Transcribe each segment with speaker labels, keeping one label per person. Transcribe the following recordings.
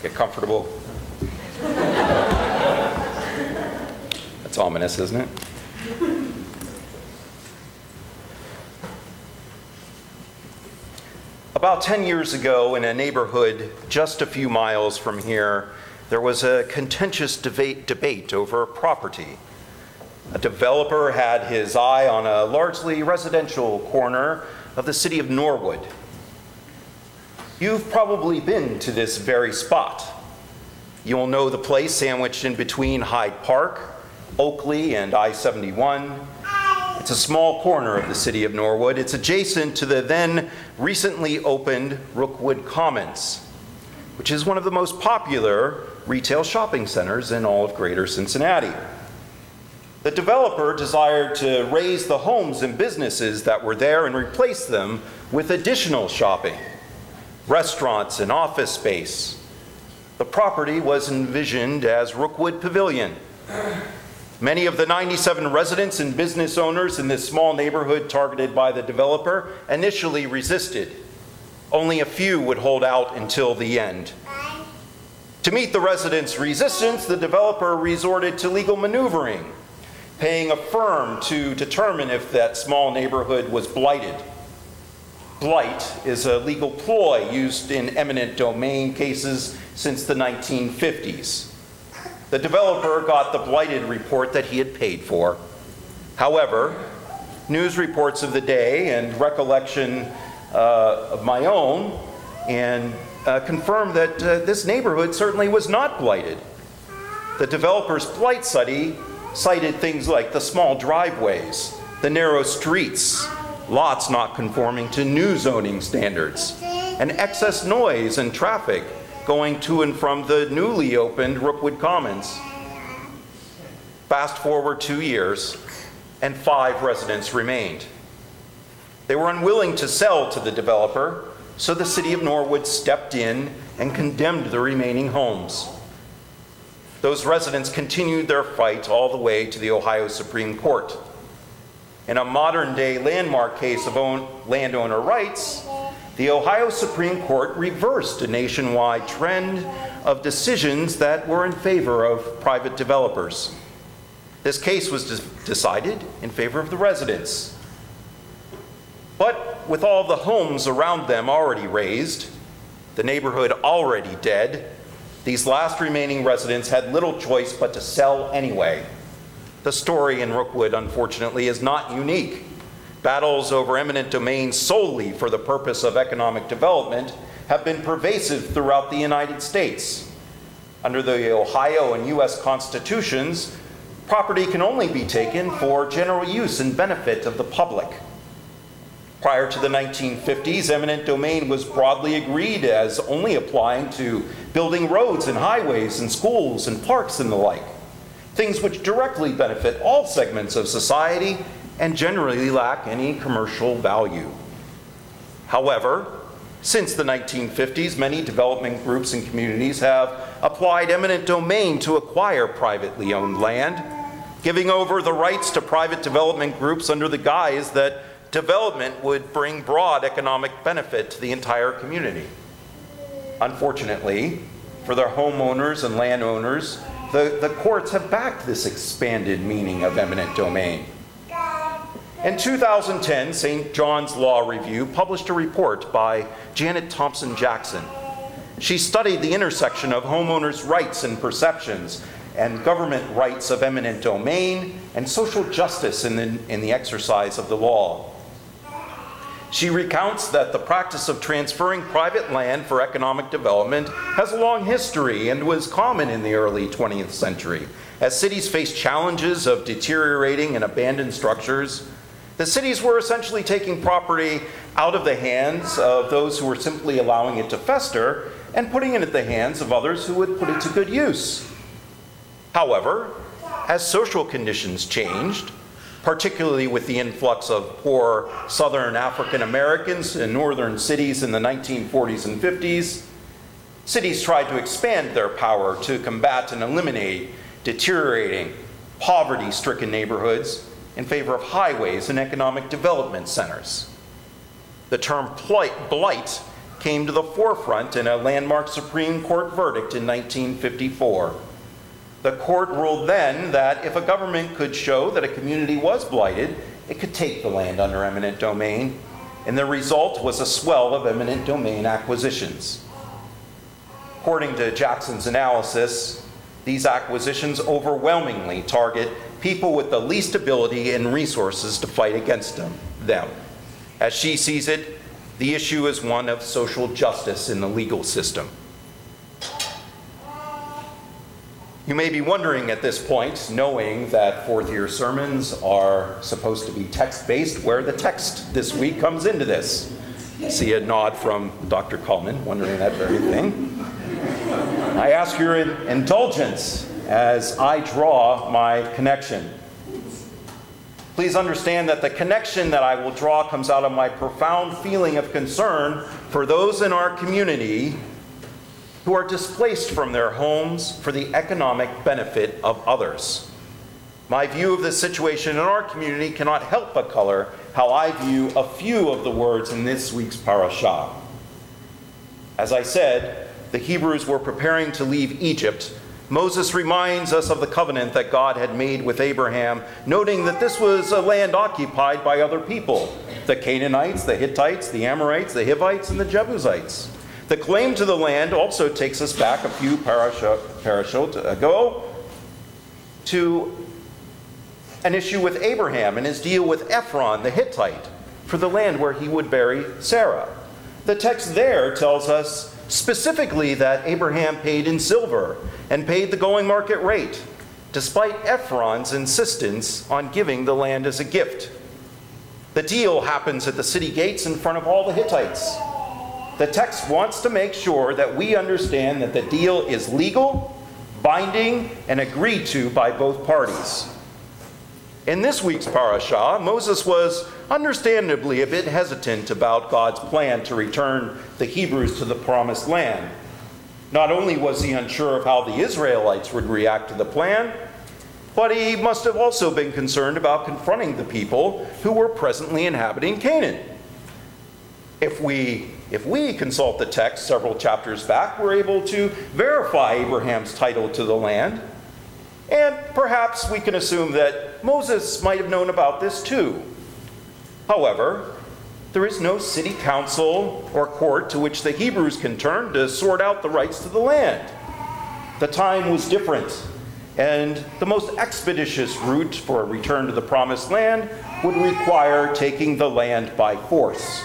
Speaker 1: Get comfortable. That's ominous, isn't it? About 10 years ago, in a neighborhood just a few miles from here, there was a contentious debate over property. A developer had his eye on a largely residential corner of the city of Norwood. You've probably been to this very spot. You'll know the place sandwiched in between Hyde Park, Oakley, and I-71. It's a small corner of the city of Norwood. It's adjacent to the then recently opened Rookwood Commons, which is one of the most popular retail shopping centers in all of greater Cincinnati. The developer desired to raise the homes and businesses that were there and replace them with additional shopping, restaurants and office space. The property was envisioned as Rookwood Pavilion. Many of the 97 residents and business owners in this small neighborhood targeted by the developer initially resisted. Only a few would hold out until the end. To meet the residents' resistance, the developer resorted to legal maneuvering, paying a firm to determine if that small neighborhood was blighted. Blight is a legal ploy used in eminent domain cases since the 1950s. The developer got the blighted report that he had paid for. However, news reports of the day and recollection of my own confirmed that this neighborhood certainly was not blighted. The developer's blight study cited things like the small driveways, the narrow streets, lots not conforming to new zoning standards, and excess noise and traffic going to and from the newly opened Rookwood Commons. Fast forward 2 years, and 5 residents remained. They were unwilling to sell to the developer, so the city of Norwood stepped in and condemned the remaining homes. Those residents continued their fight all the way to the Ohio Supreme Court. In a modern-day landmark case of landowner rights, the Ohio Supreme Court reversed a nationwide trend of decisions that were in favor of private developers. This case was decided in favor of the residents. But with all the homes around them already razed, the neighborhood already dead, these last remaining residents had little choice but to sell anyway. The story in Rookwood, unfortunately, is not unique. Battles over eminent domain solely for the purpose of economic development have been pervasive throughout the United States. Under the Ohio and U.S. constitutions, property can only be taken for general use and benefit of the public. Prior to the 1950s, eminent domain was broadly agreed as only applying to building roads and highways and schools and parks and the like, things which directly benefit all segments of society and generally lack any commercial value. However, since the 1950s, many development groups and communities have applied eminent domain to acquire privately owned land, giving over the rights to private development groups under the guise that development would bring broad economic benefit to the entire community. Unfortunately, for their homeowners and landowners, the courts have backed this expanded meaning of eminent domain. In 2010, St. John's Law Review published a report by Janet Thompson Jackson. She studied the intersection of homeowners' rights and perceptions and government rights of eminent domain and social justice in the exercise of the law. She recounts that the practice of transferring private land for economic development has a long history and was common in the early 20th century. As cities faced challenges of deteriorating and abandoned structures, the cities were essentially taking property out of the hands of those who were simply allowing it to fester and putting it in the hands of others who would put it to good use. However, as social conditions changed, particularly with the influx of poor Southern African Americans in northern cities in the 1940s and 50s, cities tried to expand their power to combat and eliminate deteriorating, poverty-stricken neighborhoods in favor of highways and economic development centers. The term blight came to the forefront in a landmark Supreme Court verdict in 1954. The court ruled then that if a government could show that a community was blighted, it could take the land under eminent domain, and the result was a swell of eminent domain acquisitions. According to Jackson's analysis, these acquisitions overwhelmingly target people with the least ability and resources to fight against them. As she sees it, the issue is one of social justice in the legal system. You may be wondering at this point, knowing that fourth-year sermons are supposed to be text-based, where the text this week comes into this. I see a nod from Dr. Coleman, wondering that very thing. I ask your indulgence as I draw my connection. Please understand that the connection that I will draw comes out of my profound feeling of concern for those in our community who are displaced from their homes for the economic benefit of others. My view of the situation in our community cannot help but color how I view a few of the words in this week's parashah. As I said, the Hebrews were preparing to leave Egypt. Moses reminds us of the covenant that God had made with Abraham, noting that this was a land occupied by other people, the Canaanites, the Hittites, the Amorites, the Hivites, and the Jebusites. The claim to the land also takes us back a few parashot ago to an issue with Abraham and his deal with Ekstrand, the Hittite, for the land where he would bury Sarah. The text there tells us specifically that Abraham paid in silver and paid the going market rate, despite Ekstrand's insistence on giving the land as a gift. The deal happens at the city gates in front of all the Hittites. The text wants to make sure that we understand that the deal is legal, binding, and agreed to by both parties. In this week's parashah, Moses was understandably a bit hesitant about God's plan to return the Hebrews to the promised land. Not only was he unsure of how the Israelites would react to the plan, but he must have also been concerned about confronting the people who were presently inhabiting Canaan. If we consult the text several chapters back, we're able to verify Abraham's title to the land. And perhaps we can assume that Moses might have known about this too. However, there is no city council or court to which the Hebrews can turn to sort out the rights to the land. The time was different, and the most expeditious route for a return to the promised land would require taking the land by force.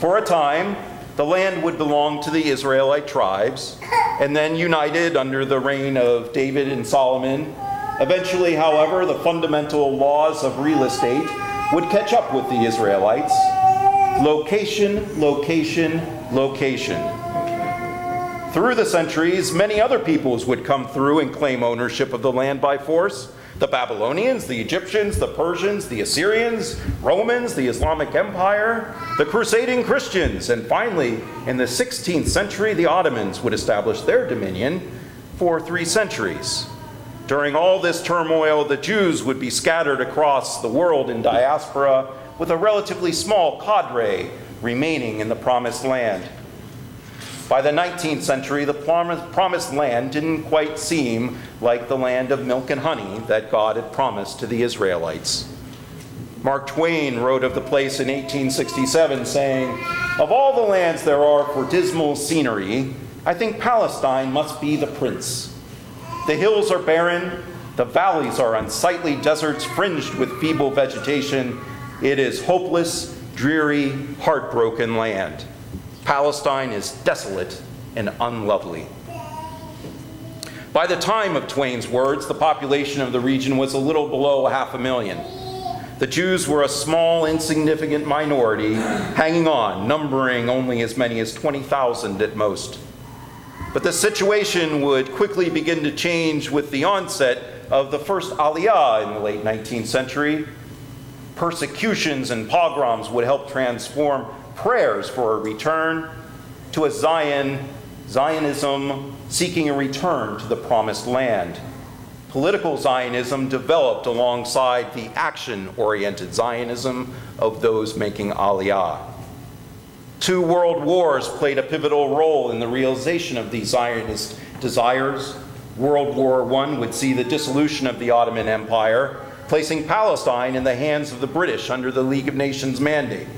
Speaker 1: For a time, the land would belong to the Israelite tribes, and then united under the reign of David and Solomon. Eventually, however, the fundamental laws of real estate would catch up with the Israelites. Location, location, location. Through the centuries, many other peoples would come through and claim ownership of the land by force. The Babylonians, the Egyptians, the Persians, the Assyrians, Romans, the Islamic Empire, the crusading Christians, and finally, in the 16th century, the Ottomans would establish their dominion for 3 centuries. During all this turmoil, the Jews would be scattered across the world in diaspora, with a relatively small cadre remaining in the Promised Land. By the 19th century, the Promised Land didn't quite seem like the land of milk and honey that God had promised to the Israelites. Mark Twain wrote of the place in 1867, saying, "Of all the lands there are for dismal scenery, I think Palestine must be the prince. The hills are barren, the valleys are unsightly deserts fringed with feeble vegetation. It is hopeless, dreary, heartbroken land. Palestine is desolate and unlovely." By the time of Twain's words, the population of the region was a little below 500,000. The Jews were a small, insignificant minority, hanging on, numbering only as many as 20,000 at most. But the situation would quickly begin to change with the onset of the first Aliyah in the late 19th century. Persecutions and pogroms would help transform prayers for a return to a Zionism seeking a return to the promised land. Political Zionism developed alongside the action-oriented Zionism of those making Aliyah. 2 world wars played a pivotal role in the realization of these Zionist desires. World War I would see the dissolution of the Ottoman Empire, placing Palestine in the hands of the British under the League of Nations mandate.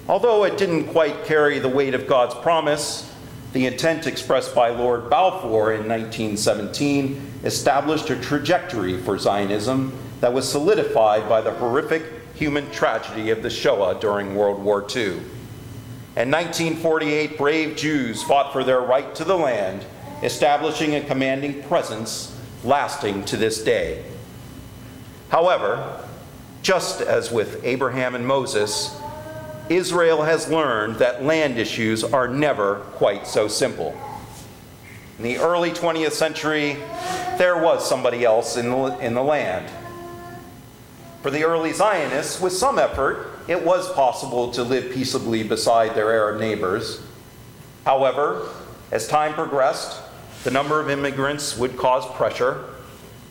Speaker 1: Although it didn't quite carry the weight of God's promise, the intent expressed by Lord Balfour in 1917 established a trajectory for Zionism that was solidified by the horrific human tragedy of the Shoah during World War II. In 1948, brave Jews fought for their right to the land, establishing a commanding presence lasting to this day. However, just as with Abraham and Moses, Israel has learned that land issues are never quite so simple. In the early 20th century, there was somebody else in the land. For the early Zionists, with some effort, it was possible to live peaceably beside their Arab neighbors. However, as time progressed, the number of immigrants would cause pressure.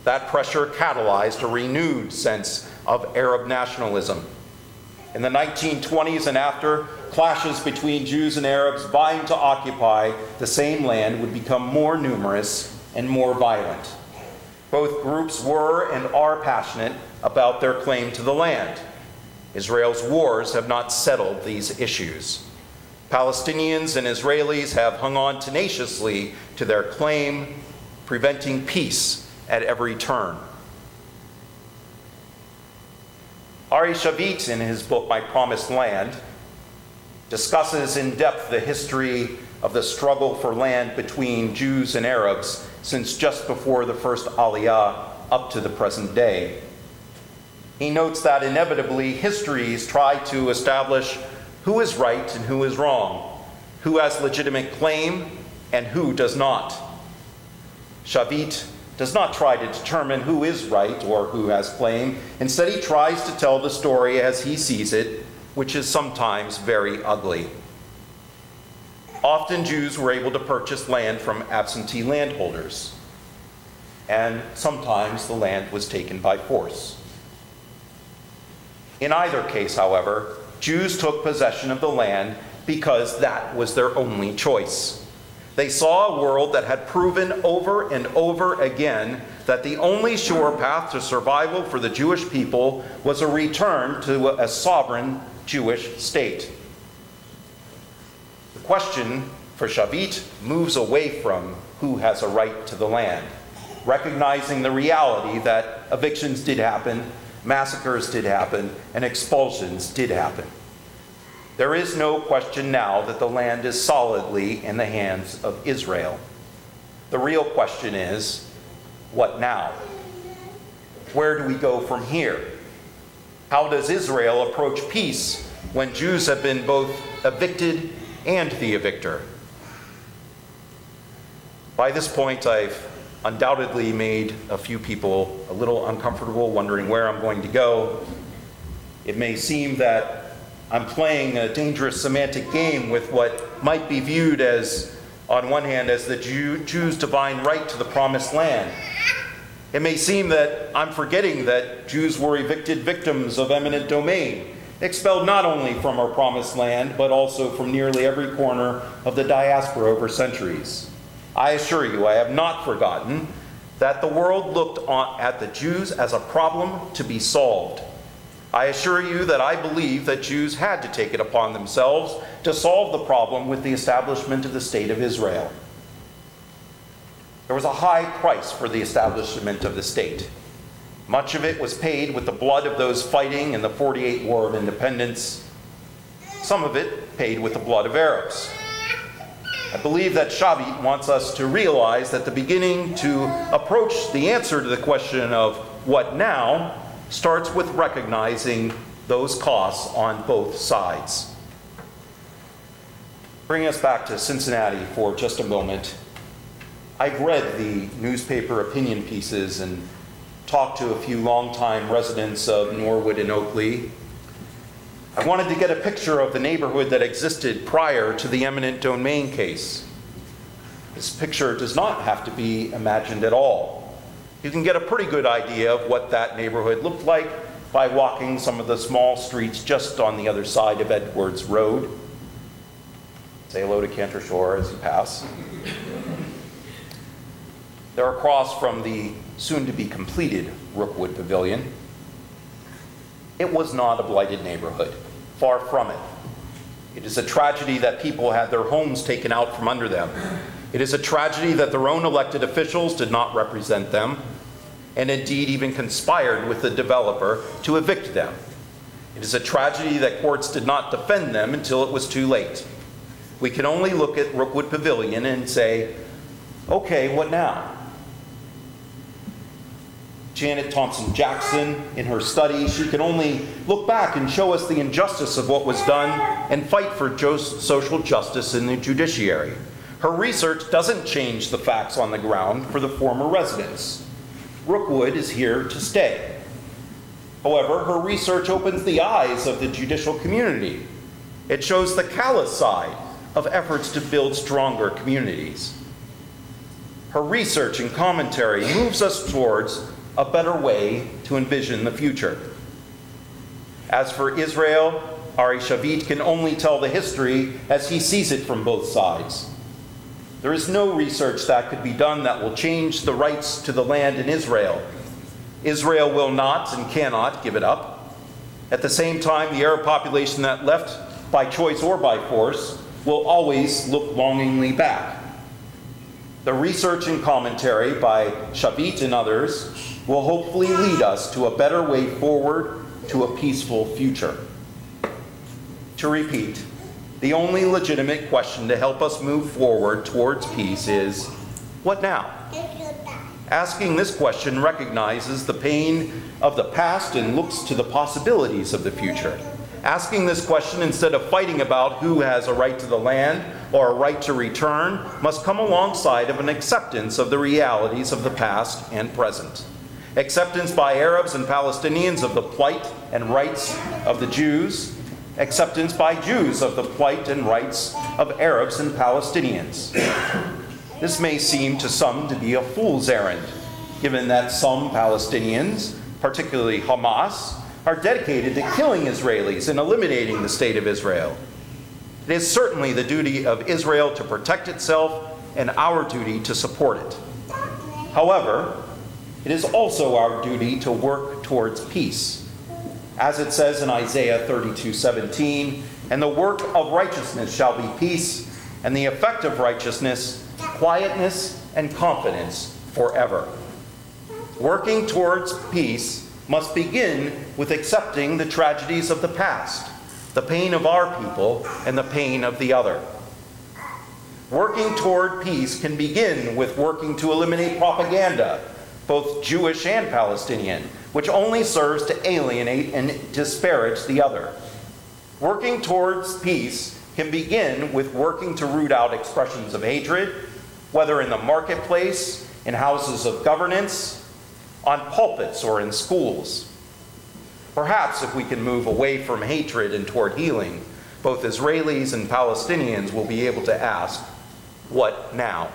Speaker 1: That pressure catalyzed a renewed sense of Arab nationalism. In the 1920s and after, clashes between Jews and Arabs vying to occupy the same land would become more numerous and more violent. Both groups were and are passionate about their claim to the land. Israel's wars have not settled these issues. Palestinians and Israelis have hung on tenaciously to their claim, preventing peace at every turn. Ari Shavit, in his book, My Promised Land, discusses in depth the history of the struggle for land between Jews and Arabs since just before the first Aliyah up to the present day. He notes that inevitably histories try to establish who is right and who is wrong, who has legitimate claim and who does not. Shavit does not try to determine who is right or who has claim. Instead, he tries to tell the story as he sees it, which is sometimes very ugly. Often Jews were able to purchase land from absentee landholders, and sometimes the land was taken by force. In either case, however, Jews took possession of the land because that was their only choice. They saw a world that had proven over and over again that the only sure path to survival for the Jewish people was a return to a sovereign Jewish state. The question for Shavit moves away from who has a right to the land, recognizing the reality that evictions did happen, massacres did happen, and expulsions did happen. There is no question now that the land is solidly in the hands of Israel. The real question is, what now? Where do we go from here? How does Israel approach peace when Jews have been both evicted and the evictor? By this point, I've undoubtedly made a few people a little uncomfortable, wondering where I'm going to go. It may seem that I'm playing a dangerous semantic game with what might be viewed as, on one hand, as the Jews' divine right to the promised land. It may seem that I'm forgetting that Jews were evicted victims of eminent domain, expelled not only from our promised land, but also from nearly every corner of the diaspora over centuries. I assure you, I have not forgotten that the world looked at the Jews as a problem to be solved. I assure you that I believe that Jews had to take it upon themselves to solve the problem with the establishment of the State of Israel. There was a high price for the establishment of the state. Much of it was paid with the blood of those fighting in the 48 War of Independence. Some of it paid with the blood of Arabs. I believe that Shavit wants us to realize that the beginning to approach the answer to the question of what now starts with recognizing those costs on both sides. Bring us back to Cincinnati for just a moment. I've read the newspaper opinion pieces and talked to a few longtime residents of Norwood and Oakley. I wanted to get a picture of the neighborhood that existed prior to the eminent domain case. This picture does not have to be imagined at all. You can get a pretty good idea of what that neighborhood looked like by walking some of the small streets just on the other side of Edwards Road. Say hello to Cantor Shore as you pass. They're across from the soon-to-be-completed Rookwood Pavilion. It was not a blighted neighborhood, far from it. It is a tragedy that people had their homes taken out from under them. It is a tragedy that their own elected officials did not represent them, and indeed even conspired with the developer to evict them. It is a tragedy that courts did not defend them until it was too late. We can only look at Rookwood Pavilion and say, okay, what now? Janet Thompson Jackson, in her study, she can only look back and show us the injustice of what was done and fight for social justice in the judiciary. Her research doesn't change the facts on the ground for the former residents. Rookwood is here to stay. However, her research opens the eyes of the judicial community. It shows the callous side of efforts to build stronger communities. Her research and commentary moves us towards a better way to envision the future. As for Israel, Ari Shavit can only tell the history as he sees it from both sides. There is no research that could be done that will change the rights to the land in Israel. Israel will not and cannot give it up. At the same time, the Arab population that left by choice or by force will always look longingly back. The research and commentary by Shavit and others will hopefully lead us to a better way forward to a peaceful future. To repeat, the only legitimate question to help us move forward towards peace is, what now? Asking this question recognizes the pain of the past and looks to the possibilities of the future. Asking this question instead of fighting about who has a right to the land or a right to return must come alongside of an acceptance of the realities of the past and present. Acceptance by Arabs and Palestinians of the plight and rights of the Jews. Acceptance by Jews of the plight and rights of Arabs and Palestinians. This may seem to some to be a fool's errand, given that some Palestinians, particularly Hamas, are dedicated to killing Israelis and eliminating the state of Israel. It is certainly the duty of Israel to protect itself and our duty to support it. However, it is also our duty to work towards peace. As it says in Isaiah 32:17, and the work of righteousness shall be peace, and the effect of righteousness, quietness and confidence forever. Working towards peace must begin with accepting the tragedies of the past, the pain of our people and the pain of the other. Working toward peace can begin with working to eliminate propaganda, both Jewish and Palestinian, which only serves to alienate and disparage the other. Working towards peace can begin with working to root out expressions of hatred, whether in the marketplace, in houses of governance, on pulpits, or in schools. Perhaps if we can move away from hatred and toward healing, both Israelis and Palestinians will be able to ask, what now?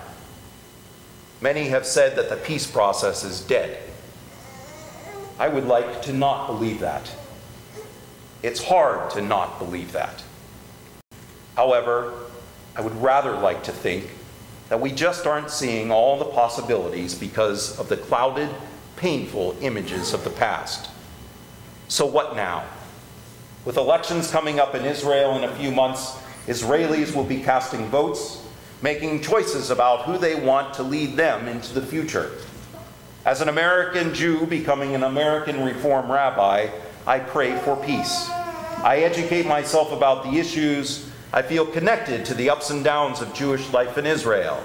Speaker 1: Many have said that the peace process is dead. I would like to not believe that. It's hard to not believe that. However, I would rather like to think that we just aren't seeing all the possibilities because of the clouded, painful images of the past. So what now? With elections coming up in Israel in a few months, Israelis will be casting votes, making choices about who they want to lead them into the future. As an American Jew becoming an American Reform rabbi, I pray for peace. I educate myself about the issues. I feel connected to the ups and downs of Jewish life in Israel.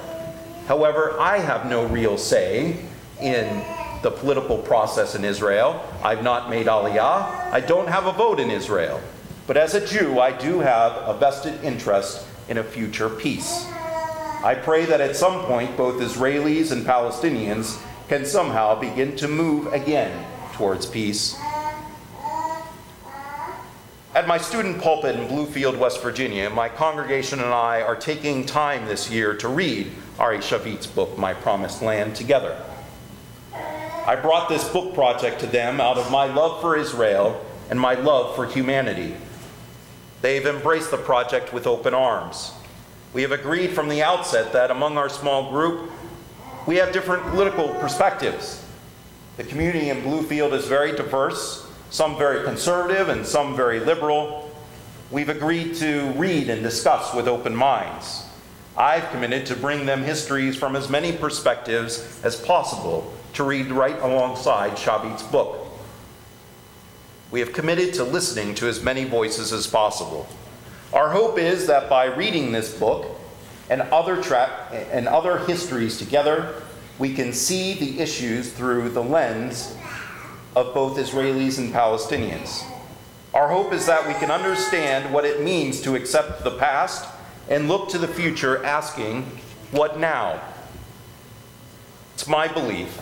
Speaker 1: However, I have no real say in the political process in Israel. I've not made Aliyah. I don't have a vote in Israel. But as a Jew, I do have a vested interest in a future peace. I pray that at some point, both Israelis and Palestinians can somehow begin to move again towards peace. At my student pulpit in Bluefield, West Virginia, my congregation and I are taking time this year to read Ari Shavit's book, My Promised Land, together. I brought this book project to them out of my love for Israel and my love for humanity. They've embraced the project with open arms. We have agreed from the outset that among our small group, we have different political perspectives. The community in Bluefield is very diverse, some very conservative and some very liberal. We've agreed to read and discuss with open minds. I've committed to bring them histories from as many perspectives as possible to read right alongside Shavit's book. We have committed to listening to as many voices as possible. Our hope is that by reading this book and other histories together, we can see the issues through the lens of both Israelis and Palestinians. Our hope is that we can understand what it means to accept the past and look to the future asking, what now? It's my belief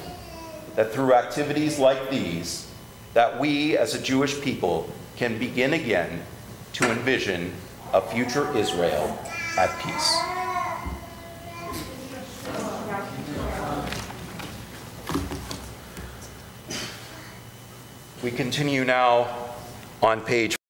Speaker 1: that through activities like these, that we as a Jewish people can begin again to envision a future Israel at peace. We continue now on page